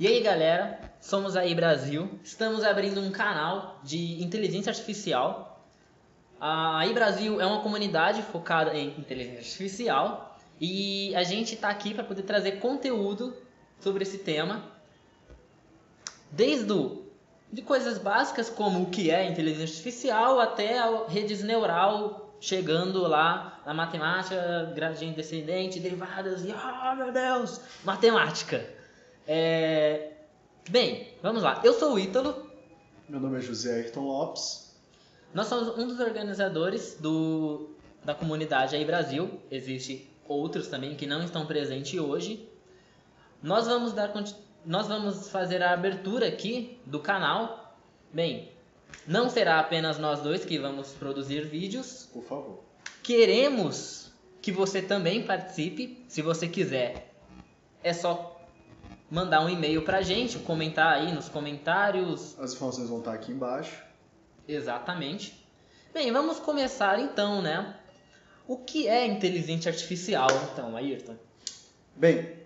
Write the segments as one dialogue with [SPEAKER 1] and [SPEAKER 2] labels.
[SPEAKER 1] E aí galera, somos aí Brasil, estamos abrindo um canal de inteligência artificial. A AI Brasil é uma comunidade focada em inteligência artificial e a gente está aqui para poder trazer conteúdo sobre esse tema, de coisas básicas como o que é inteligência artificial até a redes neural, chegando lá na matemática, gradiente descendente, derivadas e meu Deus, matemática. Bem, vamos lá. Eu sou o Ítalo.
[SPEAKER 2] Meu nome é José Ayrton Lopes.
[SPEAKER 1] Nós somos um dos organizadores da comunidade AI Brasil. Existem outros também que não estão presentes hoje. Nós vamos fazer a abertura aqui do canal. Bem, não será apenas nós dois que vamos produzir vídeos.
[SPEAKER 2] Por favor.
[SPEAKER 1] Queremos que você também participe. Se você quiser, é só mandar um e-mail pra gente, comentar aí nos comentários.
[SPEAKER 2] As informações vão estar aqui embaixo.
[SPEAKER 1] Exatamente. Bem, vamos começar então, né? O que é inteligência artificial, então, Ayrton?
[SPEAKER 2] Bem,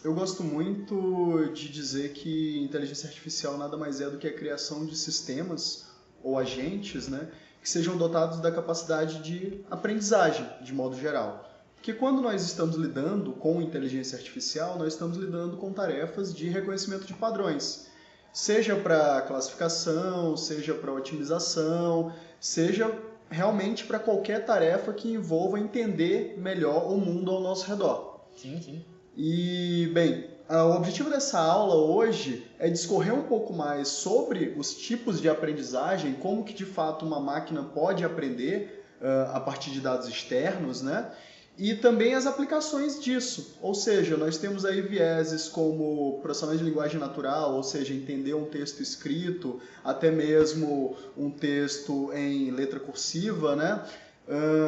[SPEAKER 2] eu gosto muito de dizer que inteligência artificial nada mais é do que a criação de sistemas ou agentes, né, que sejam dotados da capacidade de aprendizagem, de modo geral. Porque quando nós estamos lidando com inteligência artificial, nós estamos lidando com tarefas de reconhecimento de padrões. Seja para classificação, seja para otimização, seja realmente para qualquer tarefa que envolva entender melhor o mundo ao nosso redor.
[SPEAKER 1] Sim, sim.
[SPEAKER 2] E, bem, o objetivo dessa aula hoje é discorrer um pouco mais sobre os tipos de aprendizagem, como que de fato uma máquina pode aprender a partir de dados externos, né? E também as aplicações disso, ou seja, nós temos aí vieses como processamento de linguagem natural, ou seja, entender um texto escrito, até mesmo um texto em letra cursiva, né?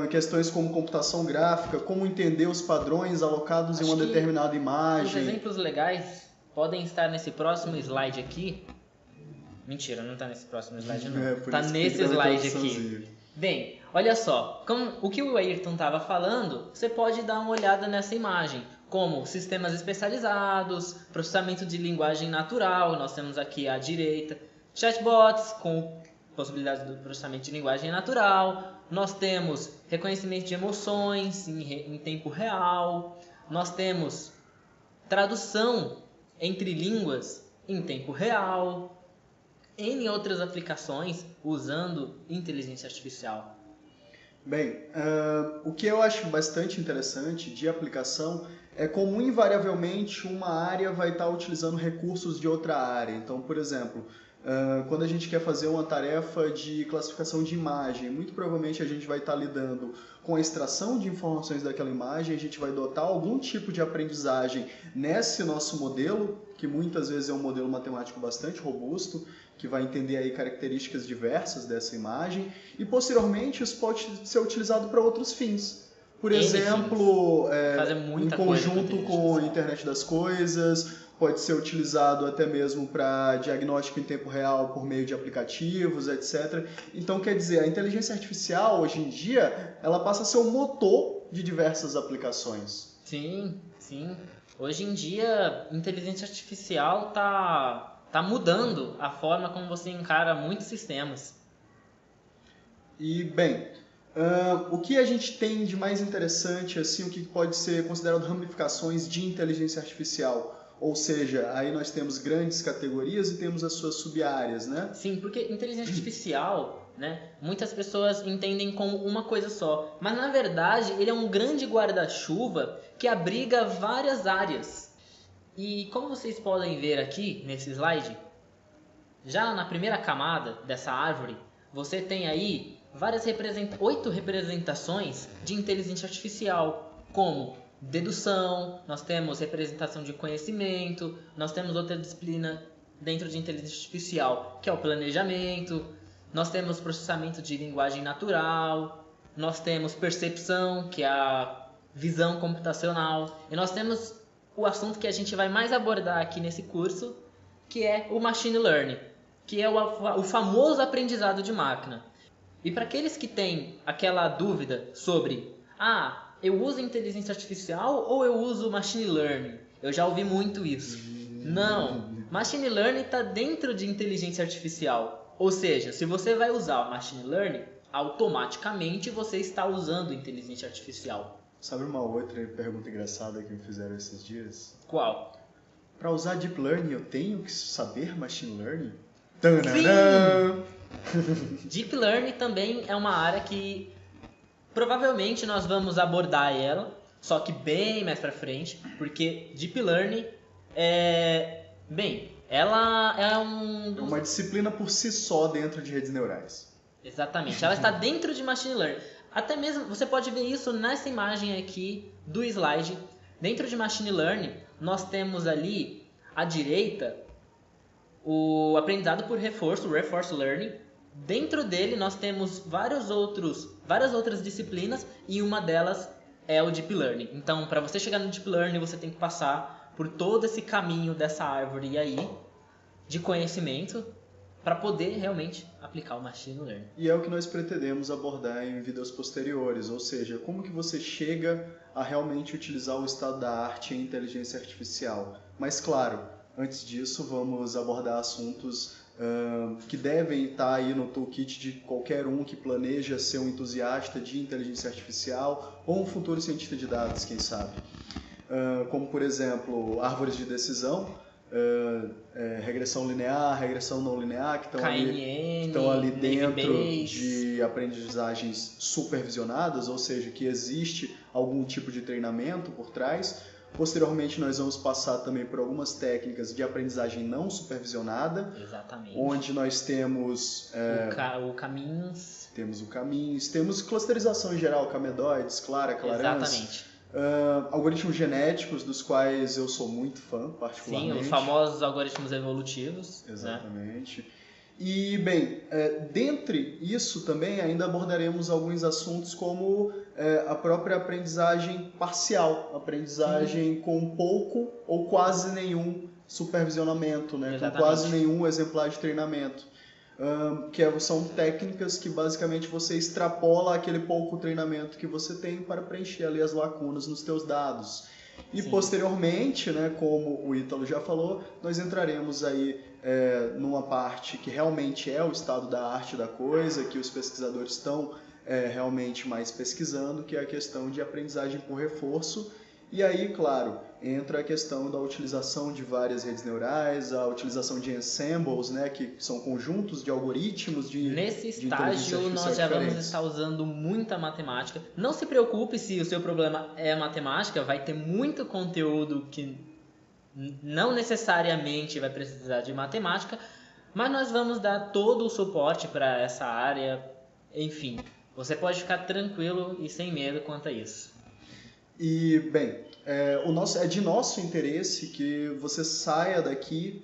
[SPEAKER 2] Questões como computação gráfica, como entender os padrões alocados em uma determinada imagem.
[SPEAKER 1] Os exemplos legais podem estar nesse próximo slide aqui. Mentira, não está nesse próximo slide não. Está nesse slide aqui. Bem, olha só, o que o Ayrton estava falando, você pode dar uma olhada nessa imagem, como sistemas especializados, processamento de linguagem natural, nós temos aqui à direita, chatbots com possibilidades do processamento de linguagem natural, nós temos reconhecimento de emoções em tempo real, nós temos tradução entre línguas em tempo real, N outras aplicações usando inteligência artificial.
[SPEAKER 2] Bem, o que eu acho bastante interessante de aplicação é como invariavelmente uma área vai estar utilizando recursos de outra área. Então, por exemplo, quando a gente quer fazer uma tarefa de classificação de imagem, muito provavelmente a gente vai estar lidando com a extração de informações daquela imagem, a gente vai dotar algum tipo de aprendizagem nesse nosso modelo, que muitas vezes é um modelo matemático bastante robusto, que vai entender aí características diversas dessa imagem, e posteriormente isso pode ser utilizado para outros fins. Por exemplo, em conjunto com a internet das coisas, pode ser utilizado até mesmo para diagnóstico em tempo real por meio de aplicativos, etc. Então, quer dizer, a inteligência artificial, hoje em dia, ela passa a ser o motor de diversas aplicações.
[SPEAKER 1] Sim, sim. Hoje em dia, a inteligência artificial está mudando a forma como você encara muitos sistemas.
[SPEAKER 2] E, bem, o que a gente tem de mais interessante, assim, o que pode ser considerado ramificações de inteligência artificial? Ou seja, aí nós temos grandes categorias e temos as suas sub-áreas, né?
[SPEAKER 1] Sim, porque inteligência artificial, né, muitas pessoas entendem como uma coisa só. Mas, na verdade, ele é um grande guarda-chuva que abriga várias áreas. E como vocês podem ver aqui nesse slide, já na primeira camada dessa árvore, você tem aí 8 representações de inteligência artificial, como dedução, nós temos representação de conhecimento, nós temos outra disciplina dentro de inteligência artificial, que é o planejamento, nós temos processamento de linguagem natural, nós temos percepção, que é a visão computacional, e nós temos o assunto que a gente vai mais abordar aqui nesse curso, que é o machine learning, que é o famoso aprendizado de máquina. E para aqueles que têm aquela dúvida sobre eu uso inteligência artificial ou eu uso machine learning? Eu já ouvi muito isso. Não, Machine Learning está dentro de inteligência artificial. Ou seja, se você vai usar o Machine Learning, automaticamente você está usando inteligência artificial.
[SPEAKER 2] Sabe uma outra pergunta engraçada que me fizeram esses dias?
[SPEAKER 1] Qual?
[SPEAKER 2] Para usar Deep Learning, eu tenho que saber Machine Learning? Tananã!
[SPEAKER 1] Deep Learning também é uma área que provavelmente nós vamos abordar ela, só que bem mais pra frente, porque Deep Learning ela é
[SPEAKER 2] É uma disciplina por si só dentro de redes neurais.
[SPEAKER 1] Exatamente, ela está dentro de Machine Learning. Até mesmo, você pode ver isso nessa imagem aqui do slide. Dentro de Machine Learning, nós temos ali à direita o aprendizado por reforço, o Reinforcement Learning. Dentro dele nós temos várias outras disciplinas e uma delas é o Deep Learning. Então, para você chegar no Deep Learning, você tem que passar por todo esse caminho dessa árvore aí de conhecimento para poder realmente aplicar o Machine Learning.
[SPEAKER 2] E é o que nós pretendemos abordar em vídeos posteriores, ou seja, como que você chega a realmente utilizar o estado da arte em inteligência artificial. Mas claro, antes disso vamos abordar assuntos que devem estar aí no toolkit de qualquer um que planeja ser um entusiasta de inteligência artificial ou um futuro cientista de dados, quem sabe. Como, por exemplo, árvores de decisão, regressão linear, regressão não linear, que estão ali dentro de aprendizagens supervisionadas, ou seja, que existe algum tipo de treinamento por trás. Posteriormente, nós vamos passar também por algumas técnicas de aprendizagem não supervisionada.
[SPEAKER 1] Exatamente.
[SPEAKER 2] Onde nós temos
[SPEAKER 1] o caminhos.
[SPEAKER 2] Temos o caminhos, temos clusterização em geral, camedoides, Clara, Clarence.
[SPEAKER 1] Exatamente.
[SPEAKER 2] Algoritmos genéticos, dos quais eu sou muito fã, particularmente.
[SPEAKER 1] Sim, os famosos algoritmos evolutivos.
[SPEAKER 2] Exatamente.
[SPEAKER 1] Né?
[SPEAKER 2] E, bem, dentre isso também ainda abordaremos alguns assuntos como a própria aprendizagem parcial, aprendizagem com pouco ou quase nenhum supervisionamento, né? Com quase nenhum exemplar de treinamento. São técnicas que basicamente você extrapola aquele pouco treinamento que você tem para preencher ali as lacunas nos teus dados. E posteriormente, né, como o Ítalo já falou, nós entraremos aí numa parte que realmente é o estado da arte da coisa, que os pesquisadores estão realmente mais pesquisando, que é a questão de aprendizagem por reforço. E aí, claro, entra a questão da utilização de várias redes neurais, a utilização de ensembles, né, que são conjuntos de algoritmos de
[SPEAKER 1] Nesse estágio, nós já vamos estar usando muita matemática. Não se preocupe se o seu problema é matemática, vai ter muito conteúdo que não necessariamente vai precisar de matemática, mas nós vamos dar todo o suporte para essa área. Enfim, você pode ficar tranquilo e sem medo quanto a isso.
[SPEAKER 2] E, bem, é de nosso interesse que você saia daqui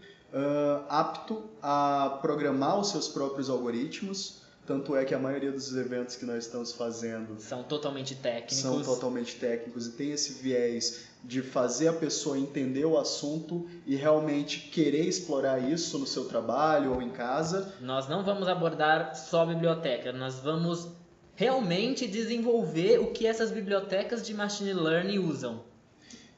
[SPEAKER 2] apto a programar os seus próprios algoritmos. Tanto é que a maioria dos eventos que nós estamos fazendo
[SPEAKER 1] são totalmente técnicos.
[SPEAKER 2] E tem esse viés de fazer a pessoa entender o assunto e realmente querer explorar isso no seu trabalho ou em casa.
[SPEAKER 1] Nós não vamos abordar só a biblioteca, nós vamos realmente desenvolver o que essas bibliotecas de Machine Learning usam.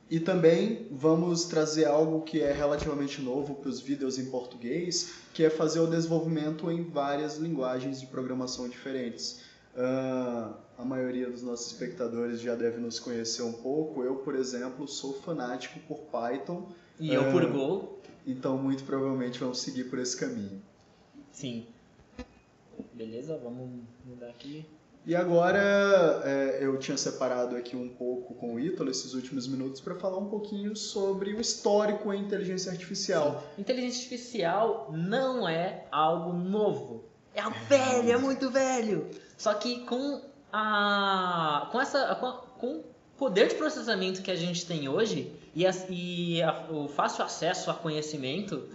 [SPEAKER 2] E também vamos trazer algo que é relativamente novo para os vídeos em português, que é fazer o desenvolvimento em várias linguagens de programação diferentes. A maioria dos nossos espectadores já deve nos conhecer um pouco. Eu, por exemplo, sou fanático por Python.
[SPEAKER 1] E eu por Go.
[SPEAKER 2] Então, muito provavelmente vamos seguir por esse caminho.
[SPEAKER 1] Sim. Beleza, vamos mudar aqui.
[SPEAKER 2] E agora eu tinha separado aqui um pouco com o Ítalo esses últimos minutos para falar um pouquinho sobre o histórico em inteligência artificial.
[SPEAKER 1] Sim. Inteligência artificial não é algo novo. É algo velho, é muito velho. Só que com o poder de processamento que a gente tem hoje e o fácil acesso a conhecimento,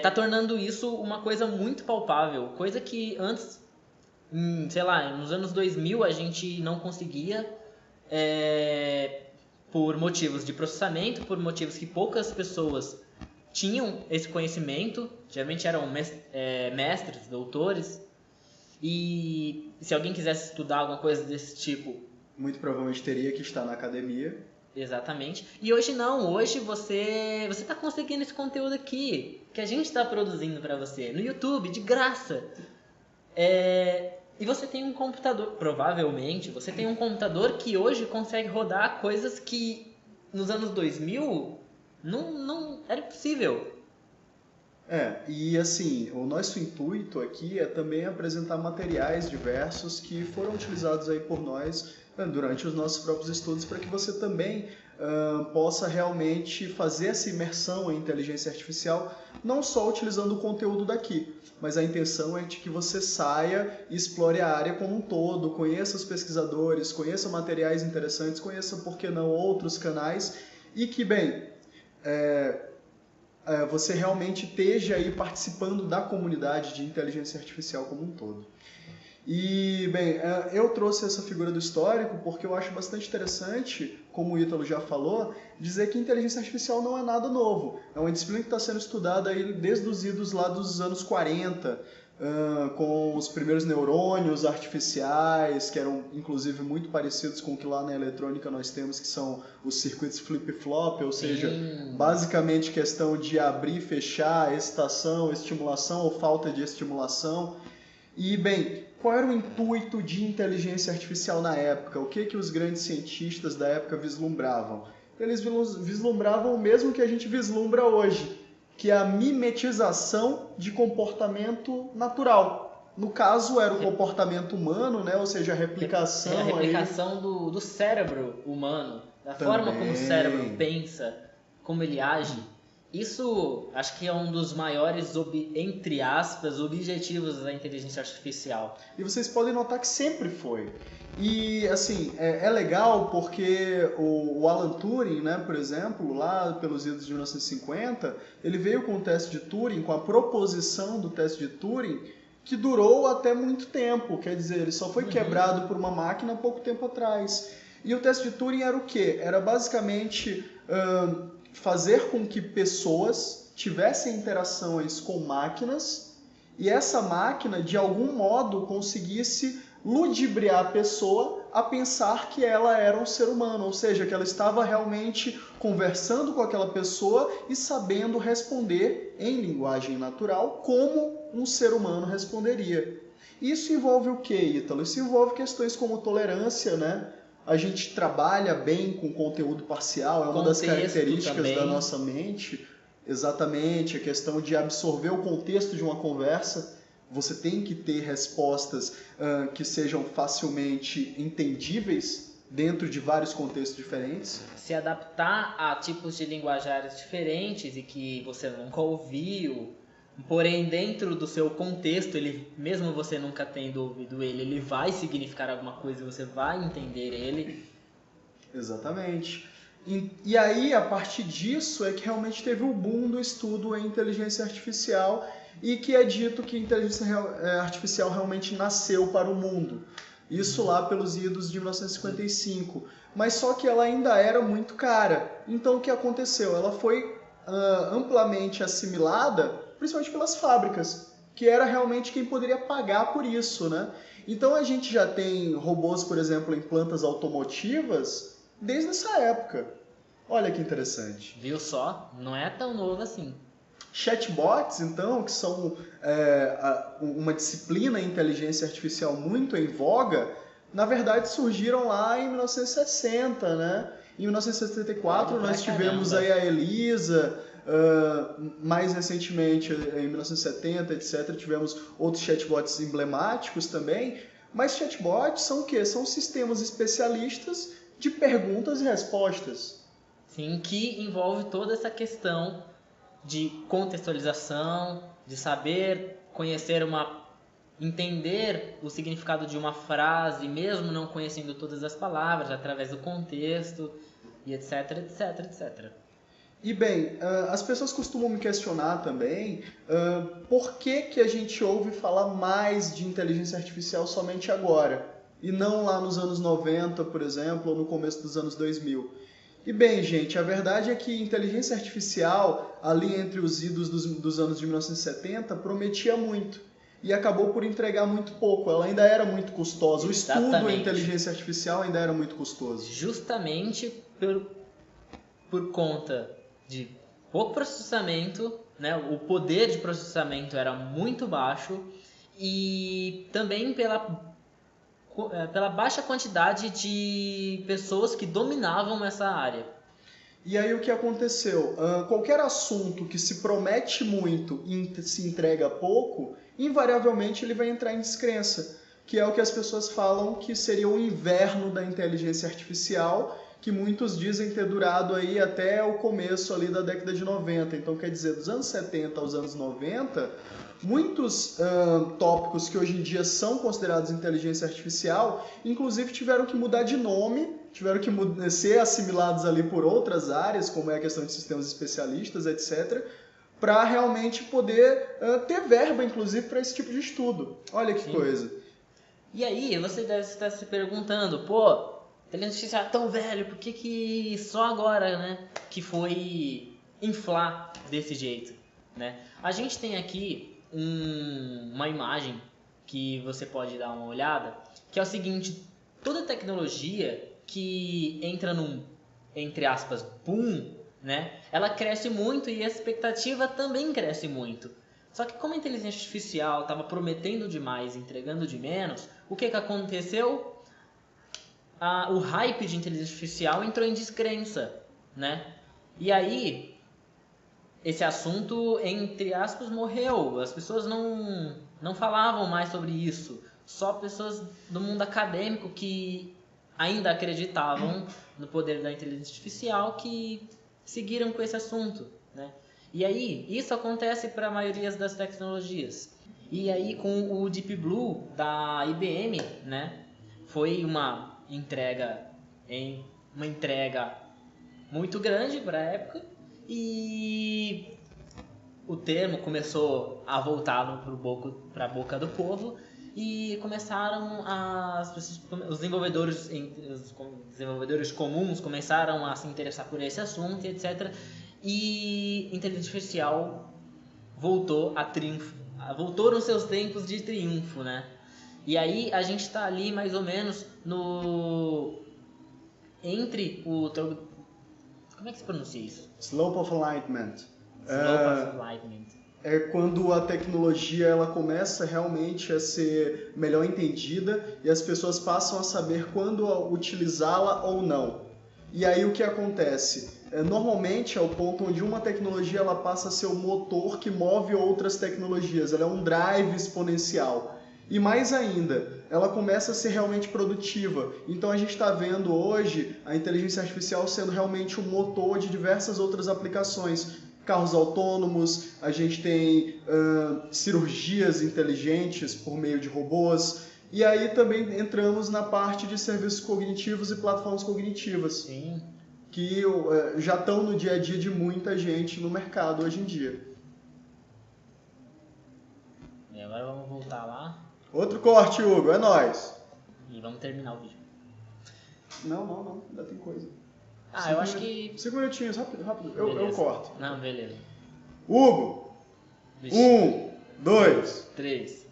[SPEAKER 1] tá tornando isso uma coisa muito palpável. Coisa que antes, sei lá, nos anos 2000 a gente não conseguia, por motivos de processamento, por motivos que poucas pessoas tinham esse conhecimento, geralmente eram mestres, doutores, e se alguém quisesse estudar alguma coisa desse tipo,
[SPEAKER 2] muito provavelmente teria que estar na academia.
[SPEAKER 1] Exatamente. E hoje não, hoje você tá conseguindo esse conteúdo aqui, que a gente está produzindo para você, no YouTube, de graça. E você tem um computador, provavelmente, você tem um computador que hoje consegue rodar coisas que nos anos 2000 não era possível.
[SPEAKER 2] E assim, o nosso intuito aqui é também apresentar materiais diversos que foram utilizados aí por nós durante os nossos próprios estudos para que você também possa realmente fazer essa imersão em inteligência artificial, não só utilizando o conteúdo daqui, mas a intenção é de que você saia e explore a área como um todo, conheça os pesquisadores, conheça materiais interessantes, conheça, por que não, outros canais e que, você realmente esteja aí participando da comunidade de inteligência artificial como um todo. E, eu trouxe essa figura do histórico porque eu acho bastante interessante, como o Ítalo já falou, dizer que inteligência artificial não é nada novo. É uma disciplina que está sendo estudada aí desde os idos lá dos anos 40, com os primeiros neurônios artificiais, que eram inclusive muito parecidos com o que lá na eletrônica nós temos, que são os circuitos flip-flop, ou seja, basicamente questão de abrir, fechar, excitação, estimulação ou falta de estimulação. E, qual era o intuito de inteligência artificial na época? O que os grandes cientistas da época vislumbravam? Eles vislumbravam o mesmo que a gente vislumbra hoje, que é a mimetização de comportamento natural. No caso, era o comportamento humano, né? Ou seja, a replicação...
[SPEAKER 1] A replicação do cérebro humano, da forma como o cérebro pensa, como ele age. Isso, acho que é um dos maiores, entre aspas, objetivos da inteligência artificial.
[SPEAKER 2] E vocês podem notar que sempre foi. E, assim, é legal porque o Alan Turing, né, por exemplo, lá pelos idos de 1950, ele veio com o teste de Turing, com a proposição do teste de Turing, que durou até muito tempo. Quer dizer, ele só foi quebrado por uma máquina há pouco tempo atrás. E o teste de Turing era o quê? Era basicamente fazer com que pessoas tivessem interações com máquinas e essa máquina, de algum modo, conseguisse ludibriar a pessoa a pensar que ela era um ser humano, ou seja, que ela estava realmente conversando com aquela pessoa e sabendo responder em linguagem natural como um ser humano responderia. Isso envolve o que, Ítalo? Isso envolve questões como tolerância, né? A gente trabalha bem com conteúdo parcial, é uma das características também da nossa mente. Exatamente, a questão de absorver o contexto de uma conversa. Você tem que ter respostas que sejam facilmente entendíveis dentro de vários contextos diferentes.
[SPEAKER 1] Se adaptar a tipos de linguajares diferentes e que você nunca ouviu. Porém, dentro do seu contexto, mesmo você nunca tendo ouvido ele vai significar alguma coisa e você vai entender ele.
[SPEAKER 2] Exatamente. E aí, a partir disso, é que realmente teve o boom do estudo em inteligência artificial e que é dito que a inteligência artificial realmente nasceu para o mundo. Isso lá pelos idos de 1955. Mas só que ela ainda era muito cara. Então, o que aconteceu? Ela foi amplamente assimilada principalmente pelas fábricas, que era realmente quem poderia pagar por isso, né? Então a gente já tem robôs, por exemplo, em plantas automotivas desde essa época. Olha que interessante.
[SPEAKER 1] Viu só? Não é tão novo assim.
[SPEAKER 2] Chatbots, então, que são uma disciplina em inteligência artificial muito em voga, na verdade surgiram lá em 1960, né? Em 1974 nós tivemos aí a Elisa. Mais recentemente, em 1970, etc., tivemos outros chatbots emblemáticos também. Mas chatbots são o quê? São sistemas especialistas de perguntas e respostas.
[SPEAKER 1] Sim, que envolve toda essa questão de contextualização, de saber entender o significado de uma frase, mesmo não conhecendo todas as palavras, através do contexto, e etc, etc, etc.
[SPEAKER 2] E as pessoas costumam me questionar também por que a gente ouve falar mais de inteligência artificial somente agora, e não lá nos anos 90, por exemplo, ou no começo dos anos 2000. E gente, a verdade é que inteligência artificial, ali entre os idos dos anos de 1970, prometia muito. E acabou por entregar muito pouco, ela ainda era muito custosa. O estudo em inteligência artificial ainda era muito custoso.
[SPEAKER 1] Justamente por conta de pouco processamento, né? O poder de processamento era muito baixo e também pela baixa quantidade de pessoas que dominavam essa área.
[SPEAKER 2] E aí o que aconteceu? Qualquer assunto que se promete muito e se entrega pouco, invariavelmente ele vai entrar em descrença, que é o que as pessoas falam que seria o inverno da inteligência artificial, que muitos dizem ter durado aí até o começo ali da década de 90. Então, quer dizer, dos anos 70 aos anos 90, muitos tópicos que hoje em dia são considerados inteligência artificial, inclusive tiveram que mudar de nome, tiveram que ser assimilados ali por outras áreas, como é a questão de sistemas especialistas, etc., para realmente poder ter verba, inclusive, para esse tipo de estudo. Olha que
[SPEAKER 1] Sim.
[SPEAKER 2] coisa.
[SPEAKER 1] E aí, você deve estar se perguntando, pô, inteligência artificial é tão velho, por que só agora, né, que foi inflar desse jeito, né? A gente tem aqui uma imagem que você pode dar uma olhada, que é o seguinte: toda tecnologia que entra num, entre aspas, boom, né, ela cresce muito e a expectativa também cresce muito. Só que como a inteligência artificial estava prometendo demais e entregando de menos, o que aconteceu? O hype de inteligência artificial entrou em descrença, né? E aí, esse assunto, entre aspas, morreu. As pessoas não falavam mais sobre isso. Só pessoas do mundo acadêmico que ainda acreditavam no poder da inteligência artificial que seguiram com esse assunto, né? E aí, isso acontece para a maioria das tecnologias. E aí, com o Deep Blue da IBM, né? Foi uma entrega muito grande para a época e o termo começou a voltar para a boca do povo e começaram os desenvolvedores comuns começaram a se interessar por esse assunto, etc. E inteligência artificial voltou nos seus tempos de triunfo, né? E aí a gente está ali mais ou menos entre o... Como é que se pronuncia isso?
[SPEAKER 2] Slope of Enlightenment.
[SPEAKER 1] Slope of Enlightenment.
[SPEAKER 2] É quando a tecnologia ela começa realmente a ser melhor entendida e as pessoas passam a saber quando utilizá-la ou não. E aí o que acontece? Normalmente é o ponto onde uma tecnologia ela passa a ser o motor que move outras tecnologias. Ela é um drive exponencial. E mais ainda, ela começa a ser realmente produtiva. Então a gente está vendo hoje a inteligência artificial sendo realmente o motor de diversas outras aplicações. Carros autônomos, a gente tem cirurgias inteligentes por meio de robôs. E aí também entramos na parte de serviços cognitivos e plataformas cognitivas.
[SPEAKER 1] Sim.
[SPEAKER 2] Que já estão no dia a dia de muita gente no mercado hoje em dia.
[SPEAKER 1] E agora vamos voltar lá.
[SPEAKER 2] Outro corte, Hugo, é nóis.
[SPEAKER 1] E vamos terminar o vídeo.
[SPEAKER 2] Não, ainda tem coisa.
[SPEAKER 1] Eu acho que...
[SPEAKER 2] 5 minutinhos, rápido. Eu corto.
[SPEAKER 1] Não, beleza.
[SPEAKER 2] Hugo, 1, 2,
[SPEAKER 1] 3.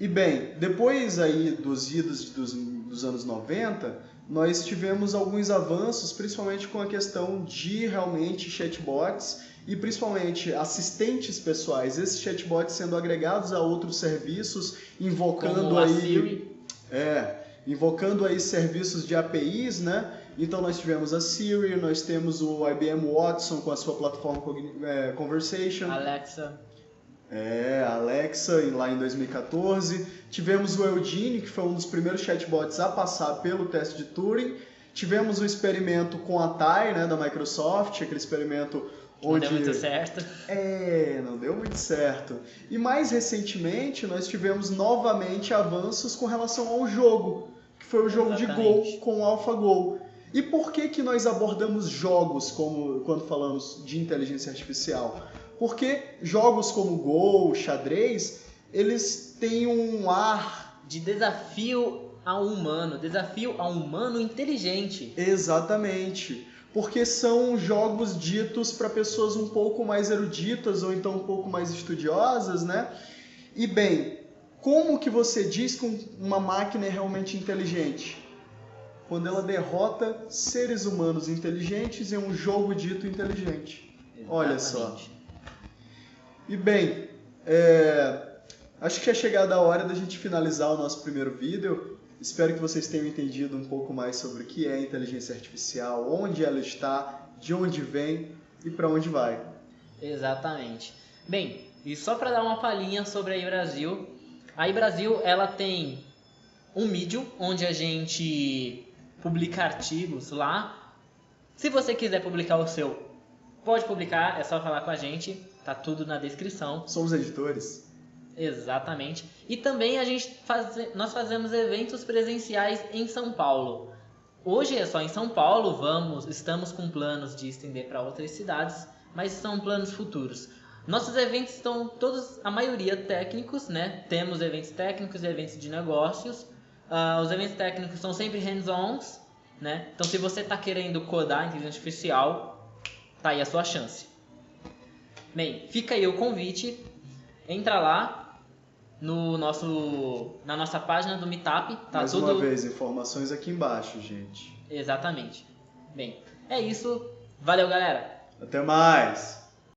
[SPEAKER 2] E bem, depois aí dos idos dos anos 90, nós tivemos alguns avanços, principalmente com a questão de realmente chatbots e principalmente assistentes pessoais, esses chatbots sendo agregados a outros serviços, invocando aí serviços de APIs, né? Então nós tivemos a Siri, nós temos o IBM Watson com a sua plataforma Conversation.
[SPEAKER 1] Alexa,
[SPEAKER 2] lá em 2014. Tivemos o Eugene, que foi um dos primeiros chatbots a passar pelo teste de Turing. Tivemos o experimento com a TAI, né, da Microsoft, aquele experimento onde...
[SPEAKER 1] Não deu muito certo.
[SPEAKER 2] Não deu muito certo. E mais recentemente, nós tivemos novamente avanços com relação ao jogo, que foi o jogo de Go com o AlphaGo. E por que nós abordamos jogos quando falamos de inteligência artificial? Porque jogos como Go, xadrez, eles têm um ar
[SPEAKER 1] de desafio ao humano inteligente.
[SPEAKER 2] Exatamente. Porque são jogos ditos para pessoas um pouco mais eruditas ou então um pouco mais estudiosas, né? E bem, como que você diz que uma máquina é realmente inteligente? quando ela derrota seres humanos inteligentes em um jogo dito inteligente.
[SPEAKER 1] Exatamente.
[SPEAKER 2] Olha só. E bem, acho que é chegada a hora da gente finalizar o nosso primeiro vídeo. Espero que vocês tenham entendido um pouco mais sobre o que é inteligência artificial, onde ela está, de onde vem e para onde vai.
[SPEAKER 1] Exatamente. Bem, e só para dar uma palhinha sobre a iBrasil, a iBrasil ela tem um Medium onde a gente publica artigos lá. Se você quiser publicar o seu, pode publicar, é só falar com a gente, tá tudo na descrição.
[SPEAKER 2] Somos editores.
[SPEAKER 1] Exatamente. E também nós fazemos eventos presenciais em São Paulo. Hoje é só em São Paulo, estamos com planos de estender para outras cidades, mas são planos futuros. Nossos eventos estão todos, a maioria técnicos, né? Temos eventos técnicos e eventos de negócios. Os eventos técnicos são sempre hands-ons, né? Então se você está querendo codar inteligência artificial, tá aí a sua chance. Bem, fica aí o convite, entra lá na nossa página do Meetup. Tá
[SPEAKER 2] Mais
[SPEAKER 1] tudo...
[SPEAKER 2] uma vez, informações aqui embaixo, gente.
[SPEAKER 1] Exatamente. Bem, é isso. Valeu, galera!
[SPEAKER 2] Até mais!